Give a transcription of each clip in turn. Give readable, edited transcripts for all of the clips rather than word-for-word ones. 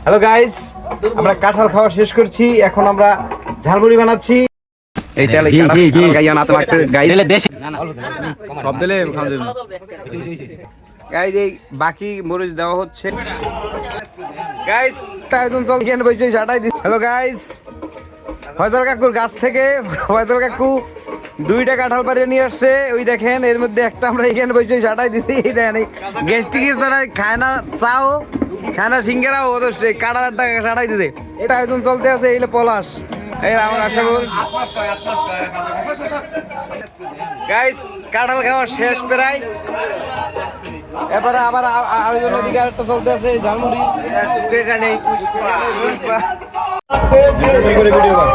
Hello guys, আমরা কাঁঠাল খাওয়া শেষ করছি। এখন আমরা ঝালমুড়ি বানাচ্ছি। এই তেলে গাইয়া নাতে মাখছে গাইস। তেলে দেশি সব দিলে খাওয়া যাবে। গাইস এই বাকি মরিচ দেওয়া হচ্ছে। গাইস তাইজন চল কেন বইছে ছাটাই দিছি। হ্যালো গাইস, ফয়সাল কাকুর গাছ থেকে ফয়সাল কাকু 2টা কাঁঠাল পাড়িয়ে নিয়ে আসছে। ওই দেখেন, এর মধ্যে একটা আমরা এখানে বইছে ছাটাই দিছি। দেখেন গেস্টিক ছাড়া খায় না, চাও খায় না, সিঙ্গারাও ওদের সেই কাঁঠালটা ছাটাই দিছে। এটা আয়োজন চলতে আছে। এইলে পলাশ, এই আমার আশা করি গাইস কাঁঠাল খাওয়া শেষ প্রায়। এবারে আবার আয়োজন এদিকে আরেকটা চলতে আছে ঝালমুড়ি। ভিডিও কর।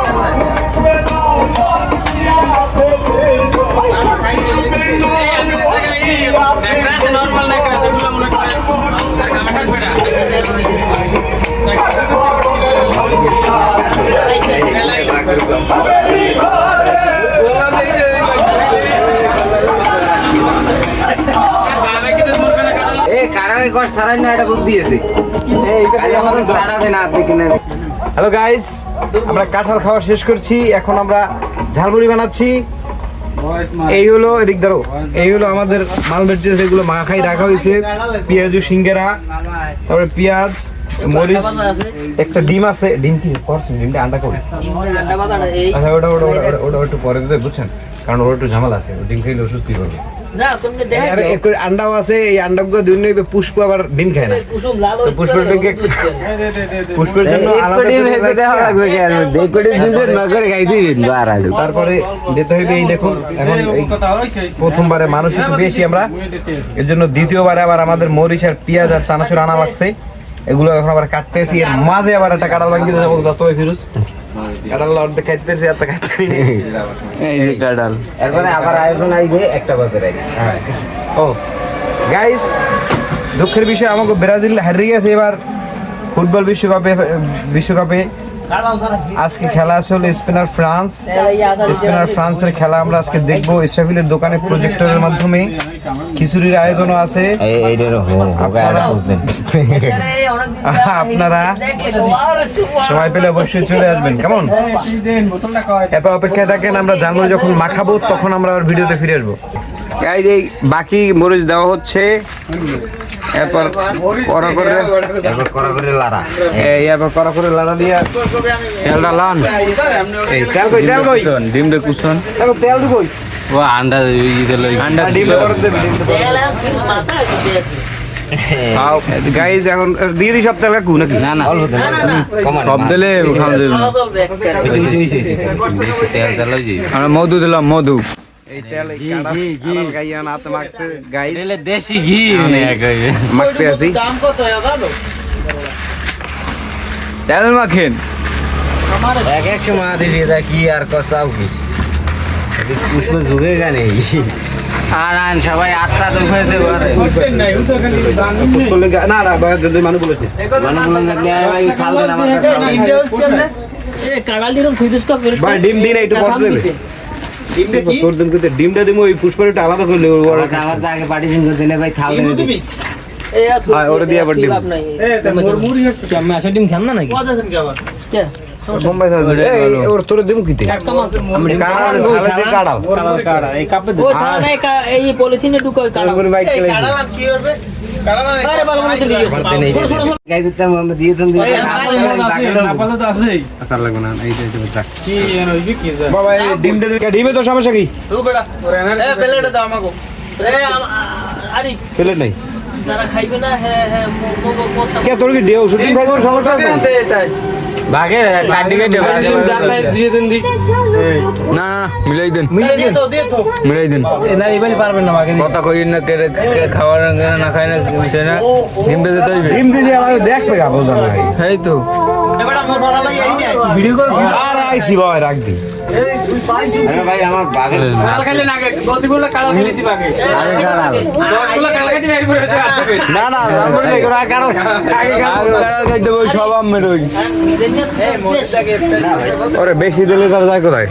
হ্যালো গাইস, আমরা কাঁঠাল খাওয়া শেষ করছি। এখন আমরা ঝালমুড়ি বানাচ্ছি। এই হলো এদিক ধরো, এই হলো আমাদের মালবের যেগুলো মাখাই রাখা হয়েছে। পেঁয়াজু, সিঙ্গারা, তারপরে পেঁয়াজ, মরিচ, একটা ডিম আছে। ডিম কি করছেন? ডিমটা আন্ডা করে। আচ্ছা ওটা ওটা ওটা একটু পরে দিতে, বুঝছেন, কারণ ওর একটু ঝামেলা আছে। ডিম খাইলে অসুস্থ করবে। আন্ডাও আছে। এই আন্ডাগুলো দুই নইবে। পুষ্প আবার ডিম খায় না। পুষ্পের জন্য তারপরে দিতে হইবে। এই দেখুন, এখন প্রথমবারে মানুষ একটু বেশি আমরা, এর জন্য দ্বিতীয়বারে আবার আমাদের মরিচ আর পেঁয়াজ আর চানাচুর আনা লাগছে। এগুলো এখন আবার কাটতেছি। এর মাঝে আবার একটা কাঁঠাল ভাঙিয়ে দেবো। যত ফিরুজ কাঁঠাল অর্ধেক খাইতেছি, আর কাঁঠাল এরপরে আবার আয়োজন আইবে একটা বাজারে। ও গাইস, দুঃখের বিষয় আমাকে ব্রাজিল হারিয়ে গেছে এবার ফুটবল বিশ্বকাপে। আজকে খেলা আসলে স্পেনার ফ্রান্সের খেলা আমরা আজকে দেখবো। ইসরাফিলের দোকানে প্রজেক্টরের মাধ্যমে খিচুড়ির আয়োজনও আছে। আপনারা সময় পেলে অবশ্যই চলে আসবেন, কেমন? এরপর অপেক্ষায় থাকেন। আমরা ঝালমুড়ি যখন মাখাবো তখন আমরা আবার ভিডিওতে ফিরে আসবো। এই বাকি মরিচ দেওয়া হচ্ছে। এরপর কড়া করে লাড়া দিয়া তেলটা লান। এই তেল কই? ডিম দে কুসন। তেল দে কই? ও আন্ডা আন্ডা ডিম করে দে। গাইস এখন দিয়ে দি সব তেল কাকু নাকি? না না, সব দিলে খাওয়া যাবে না। আমরা মধু দিলাম, মধু। এই তেল গাইয়া নাতে মাখছে গাইস। দেশি ঘি মাখতে আছি। তেল মাখেন এক সময় দিছি কি আর কষাও কি পুষ্প যুগে গানে আর আন সবাই আত্মা তো হয়েছে না না মানুষ বলেছে ডিম দিন একটু পর দেবে। ডিমটা দিব ওই পুষ্পের একটু আলাদা করলে আগে পার্টিশন করে দিলে ভাই খাও দিবি। ওটা দিয়ে আবার ডিম আমি আসলে ডিম খান না নাকি ওর তোর দিম কিতে আমি কাড়াল এই কাপে ও না এই পলিথিনে ঢুকাই কাড়াল করে বাইক চলে কাড়াল কি করবে কাড়াল আরে ভালো মতো দিয়ে গাই দিতে আমরা দিয়ে দেন দিয়ে আপাতত তো আছে আসার লাগবে না এই যে কি এর হইবে কি বাবা এই ডিমে তো সমস্যা কি তুই বেটা এ প্লেটে দাও আমাগো রে আরে প্লেট নাই যারা খাইবে না হ্যাঁ হ্যাঁ মগো কথা কে তোর কি দেও শুটিং খাইবার সমস্যা আছে এটাই ভাগে কাটি কেটে দিয়ে দেন দি না না মিলাই দেন মিলাই দেন না এবারে পারবেন না ভাগে কথা কই না কে খাওয়ার না খায় না কিছু না ডিম দিতে হইবে ডিম দিয়ে আমাকে দেখবে গাবো না এই তো এবারে মশলা লাই আই না ভিডিও কর আর আইছি ভাই রাখ দি আরে ভাই আমার ভাগে কাল খাইলে না আগে গতিগুলো কাল খাইলেছি ভাগে আরে কাল গতিগুলো কাল খাইতে বের করে না না আমরা এই করে কাল আগে কাল খাইতে বই সব আমের ওই ওরে বেশি দিলে তার যায় কোথায়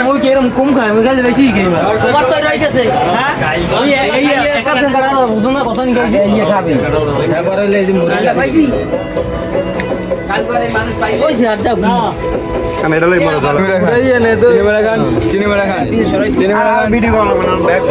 মুই কি এরকম কম খাই, মুই খালি বেশি খাই। তোমার তো রাইতেছে, হ্যাঁ? এই একটা দিন কাটা বুঝো না কথা নি কইছে এই খাবে। তারপরে হইলে যে মুরগি পাইছি। কাল করে মানুষ পাইছে। ওইছে আর যাও না। এটা লই মরে ভালো। এই এনে তো চিনি মেরা খান, চিনি মেরা খান। চিনি মেরা খান ভিডিও কল বানানো ব্যাগ।